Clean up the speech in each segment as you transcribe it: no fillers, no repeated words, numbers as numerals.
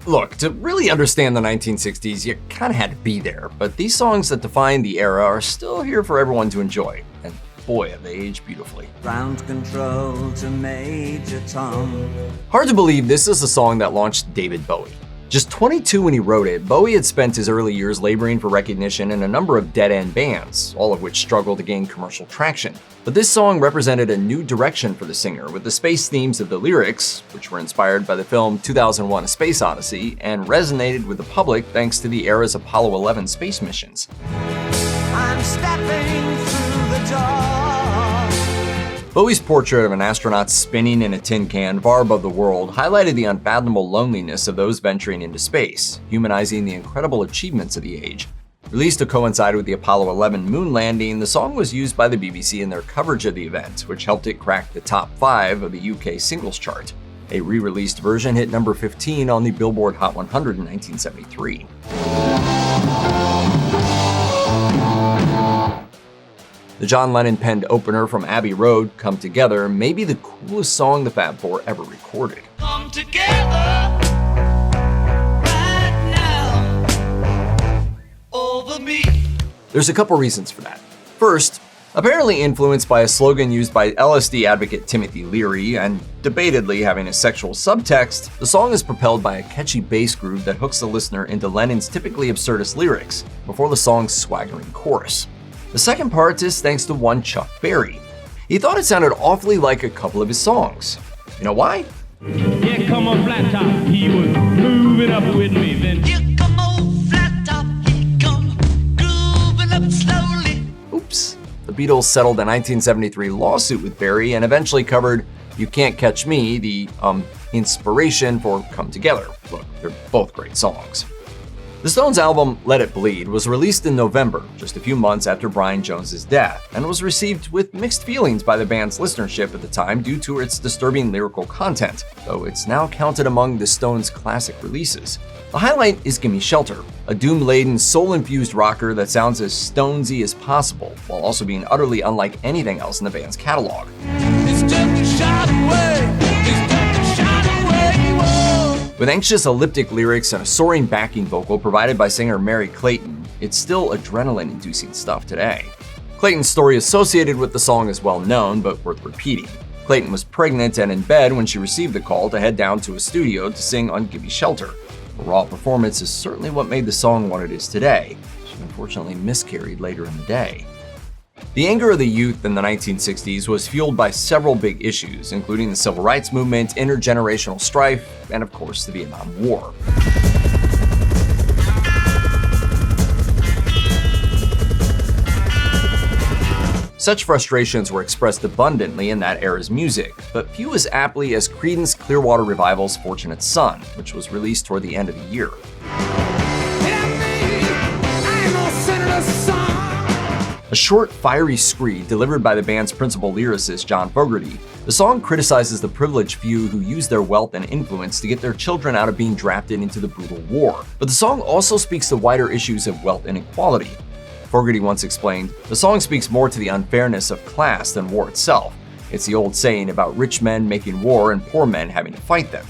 Look, to really understand the 1960s, you kind of had to be there, but these songs that define the era are still here for everyone to enjoy. And boy, have they aged beautifully. Ground control to Major Tom. Hard to believe this is the song that launched David Bowie. Just 22 when he wrote it, Bowie had spent his early years laboring for recognition in a number of dead-end bands, all of which struggled to gain commercial traction. But this song represented a new direction for the singer, with the space themes of the lyrics, which were inspired by the film 2001: A Space Odyssey, and resonated with the public thanks to the era's Apollo 11 space missions. I'm stepping through the door. Bowie's portrait of an astronaut spinning in a tin can far above the world highlighted the unfathomable loneliness of those venturing into space, humanizing the incredible achievements of the age. Released to coincide with the Apollo 11 moon landing, the song was used by the BBC in their coverage of the event, which helped it crack the top 5 of the UK singles chart. A re-released version hit number 15 on the Billboard Hot 100 in 1973. The John Lennon penned opener from Abbey Road, Come Together, may be the coolest song the Fab Four ever recorded. Come together right now over me. There's a couple reasons for that. First, apparently influenced by a slogan used by LSD advocate Timothy Leary and debatedly having a sexual subtext, the song is propelled by a catchy bass groove that hooks the listener into Lennon's typically absurdist lyrics before the song's swaggering chorus. The second part is thanks to one Chuck Berry. He thought it sounded awfully like a couple of his songs. You know why? Here come a flat top, he was moving up with me then. Here come old flat top, he come grooving up slowly. Oops. The Beatles settled a 1973 lawsuit with Berry and eventually covered You Can't Catch Me, the inspiration for Come Together. Look, they're both great songs. The Stones' album Let It Bleed was released in November, just a few months after Brian Jones's death, and was received with mixed feelings by the band's listenership at the time due to its disturbing lyrical content, though it's now counted among the Stones' classic releases. The highlight is Gimme Shelter, a doom-laden, soul-infused rocker that sounds as Stonesy as possible, while also being utterly unlike anything else in the band's catalog. It's just a shot away. It's just a shot away. Whoa. With anxious elliptic lyrics and a soaring backing vocal provided by singer Mary Clayton, it's still adrenaline-inducing stuff today. Clayton's story associated with the song is well known, but worth repeating. Clayton was pregnant and in bed when she received the call to head down to a studio to sing on Gimme Shelter. The raw performance is certainly what made the song what it is today. She unfortunately miscarried later in the day. The anger of the youth in the 1960s was fueled by several big issues, including the civil rights movement, intergenerational strife, and of course the Vietnam War. Such frustrations were expressed abundantly in that era's music, but few as aptly as Credence Clearwater Revival's Fortunate Son, which was released toward the end of the year. A short, fiery screed delivered by the band's principal lyricist, John Fogerty, the song criticizes the privileged few who use their wealth and influence to get their children out of being drafted into the brutal war. But the song also speaks to wider issues of wealth inequality. Fogerty once explained, "The song speaks more to the unfairness of class than war itself. It's the old saying about rich men making war and poor men having to fight them."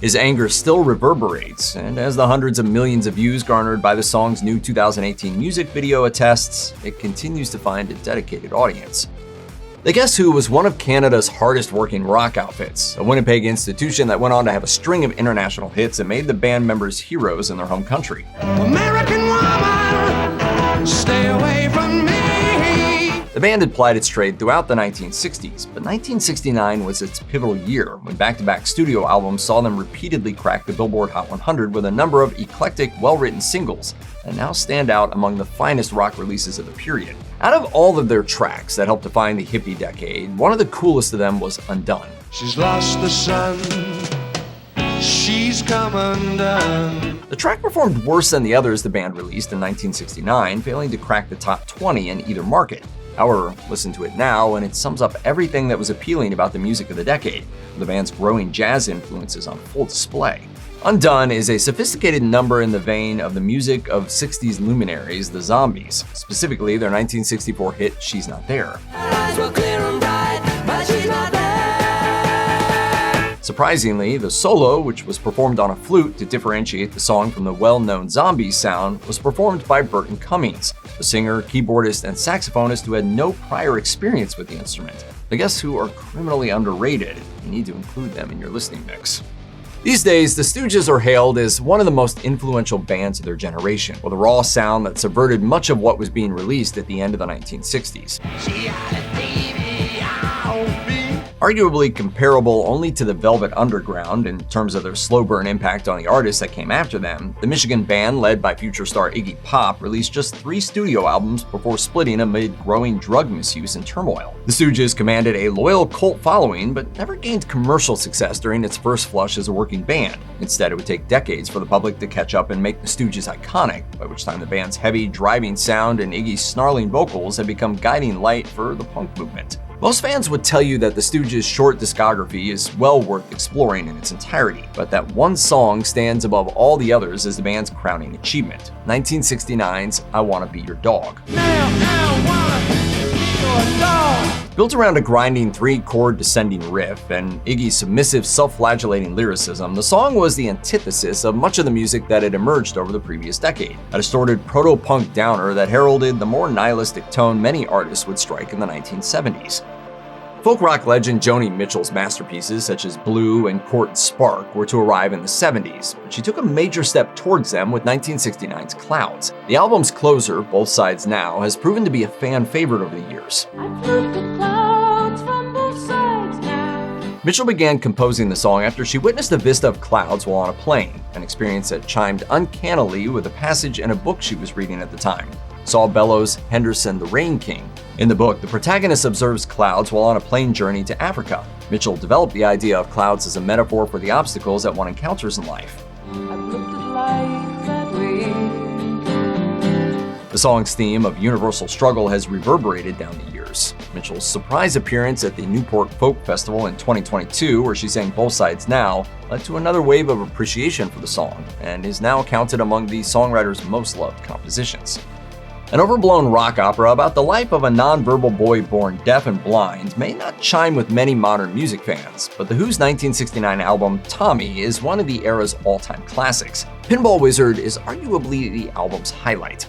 His anger still reverberates, and as the hundreds of millions of views garnered by the song's new 2018 music video attests, it continues to find a dedicated audience. The Guess Who was one of Canada's hardest working rock outfits, a Winnipeg institution that went on to have a string of international hits and made the band members heroes in their home country. American woman, stay away from me. The band had plied its trade throughout the 1960s, but 1969 was its pivotal year when back-to-back studio albums saw them repeatedly crack the Billboard Hot 100 with a number of eclectic, well-written singles that now stand out among the finest rock releases of the period. Out of all of their tracks that helped define the hippie decade, one of the coolest of them was Undun. She's lost the sun, she's come undone. The track performed worse than the others the band released in 1969, failing to crack the top 20 in either market. However, listen to it now, and it sums up everything that was appealing about the music of the decade, with the band's growing jazz influences on full display. Undun is a sophisticated number in the vein of the music of 60s luminaries, the Zombies, specifically their 1964 hit She's Not There. Surprisingly, the solo, which was performed on a flute to differentiate the song from the well-known Zombies sound, was performed by Burton Cummings, a singer, keyboardist, and saxophonist who had no prior experience with the instrument. The guests who are criminally underrated, you need to include them in your listening mix. These days, the Stooges are hailed as one of the most influential bands of their generation, with a raw sound that subverted much of what was being released at the end of the 1960s. Arguably comparable only to the Velvet Underground in terms of their slow burn impact on the artists that came after them, the Michigan band led by future star Iggy Pop released just 3 studio albums before splitting amid growing drug misuse and turmoil. The Stooges commanded a loyal cult following, but never gained commercial success during its first flush as a working band. Instead, it would take decades for the public to catch up and make the Stooges iconic, by which time the band's heavy, driving sound and Iggy's snarling vocals had become guiding light for the punk movement. Most fans would tell you that the Stooges' short discography is well worth exploring in its entirety, but that one song stands above all the others as the band's crowning achievement, 1969's I Wanna Be Your Dog. Built around a grinding 3-chord descending riff and Iggy's submissive, self-flagellating lyricism, the song was the antithesis of much of the music that had emerged over the previous decade, a distorted proto-punk downer that heralded the more nihilistic tone many artists would strike in the 1970s. Folk rock legend Joni Mitchell's masterpieces such as Blue and Court and Spark were to arrive in the 70s, but she took a major step towards them with 1969's Clouds. The album's closer, Both Sides Now, has proven to be a fan favorite over the years. Mitchell began composing the song after she witnessed a vista of clouds while on a plane, an experience that chimed uncannily with a passage in a book she was reading at the time, Saul Bellows' Henderson the Rain King. In the book, the protagonist observes clouds while on a plane journey to Africa. Mitchell developed the idea of clouds as a metaphor for the obstacles that one encounters in life. The song's theme of universal struggle has reverberated down the years. Mitchell's surprise appearance at the Newport Folk Festival in 2022, where she sang Both Sides Now, led to another wave of appreciation for the song, and is now counted among the songwriter's most loved compositions. An overblown rock opera about the life of a nonverbal boy born deaf and blind may not chime with many modern music fans, but The Who's 1969 album Tommy is one of the era's all-time classics. Pinball Wizard is arguably the album's highlight.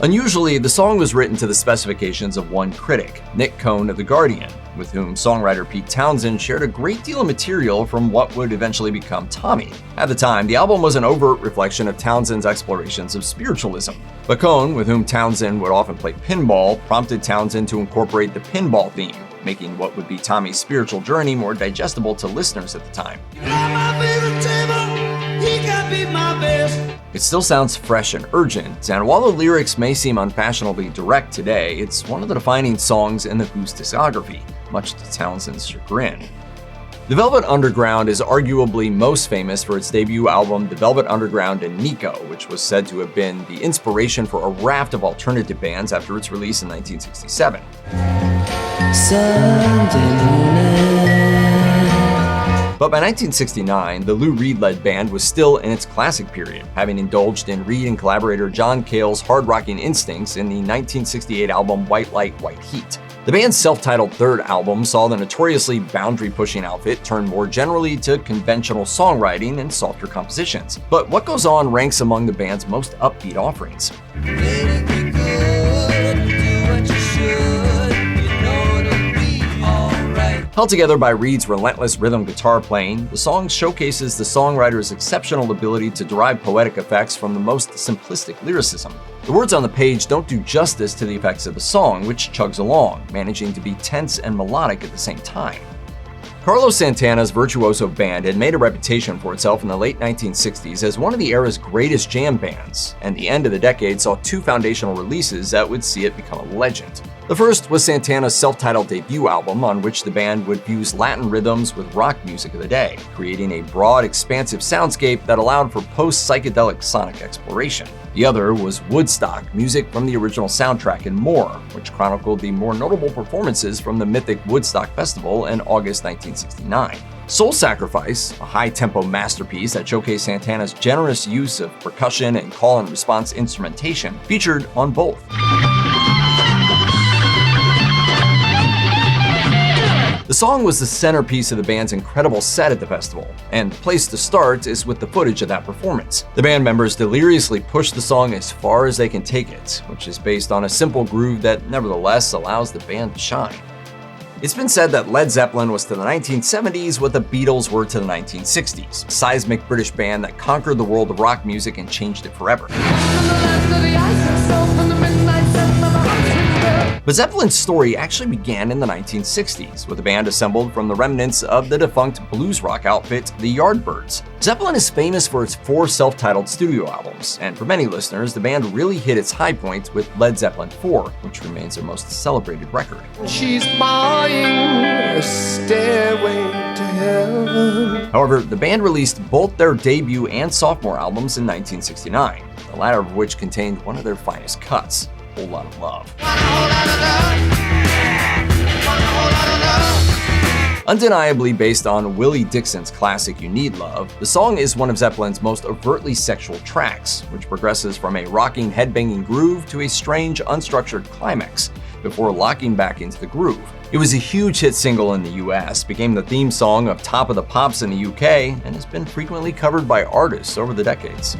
Unusually, the song was written to the specifications of one critic, Nick Cohn of The Guardian, with whom songwriter Pete Townsend shared a great deal of material from what would eventually become Tommy. At the time, the album was an overt reflection of Townsend's explorations of spiritualism. But Cohn, with whom Townsend would often play pinball, prompted Townsend to incorporate the pinball theme, making what would be Tommy's spiritual journey more digestible to listeners at the time. It still sounds fresh and urgent, and while the lyrics may seem unfashionably direct today, it's one of the defining songs in the Who's discography, much to Townsend's chagrin. The Velvet Underground is arguably most famous for its debut album The Velvet Underground and Nico, which was said to have been the inspiration for a raft of alternative bands after its release in 1967. But by 1969, the Lou Reed-led band was still in its classic period, having indulged in Reed and collaborator John Cale's hard-rocking instincts in the 1968 album White Light, White Heat. The band's self-titled third album saw the notoriously boundary-pushing outfit turn more generally to conventional songwriting and softer compositions. But What Goes On ranks among the band's most upbeat offerings. Held together by Reed's relentless rhythm guitar playing, the song showcases the songwriter's exceptional ability to derive poetic effects from the most simplistic lyricism. The words on the page don't do justice to the effects of the song, which chugs along, managing to be tense and melodic at the same time. Carlos Santana's virtuoso band had made a reputation for itself in the late 1960s as one of the era's greatest jam bands, and the end of the decade saw 2 foundational releases that would see it become a legend. The first was Santana's self-titled debut album, on which the band would fuse Latin rhythms with rock music of the day, creating a broad, expansive soundscape that allowed for post-psychedelic sonic exploration. The other was Woodstock, music from the original soundtrack and more, which chronicled the more notable performances from the mythic Woodstock Festival in August 1969. Soul Sacrifice, a high-tempo masterpiece that showcased Santana's generous use of percussion and call-and-response instrumentation, featured on both. song was the centerpiece of the band's incredible set at the festival, and the place to start is with the footage of that performance. The band members deliriously push the song as far as they can take it, which is based on a simple groove that nevertheless allows the band to shine. It's been said that Led Zeppelin was to the 1970s what the Beatles were to the 1960s, a seismic British band that conquered the world of rock music and changed it forever. But Zeppelin's story actually began in the 1960s, with a band assembled from the remnants of the defunct blues rock outfit, the Yardbirds. Zeppelin is famous for its 4 self-titled studio albums, and for many listeners, the band really hit its high point with Led Zeppelin 4, which remains their most celebrated record. She's buying a stairway to heaven. However, the band released both their debut and sophomore albums in 1969, the latter of which contained one of their finest cuts, Whole Lot of Love. Undeniably based on Willie Dixon's classic You Need Love, the song is one of Zeppelin's most overtly sexual tracks, which progresses from a rocking headbanging groove to a strange unstructured climax, before locking back into the groove. It was a huge hit single in the US, became the theme song of Top of the Pops in the UK, and has been frequently covered by artists over the decades.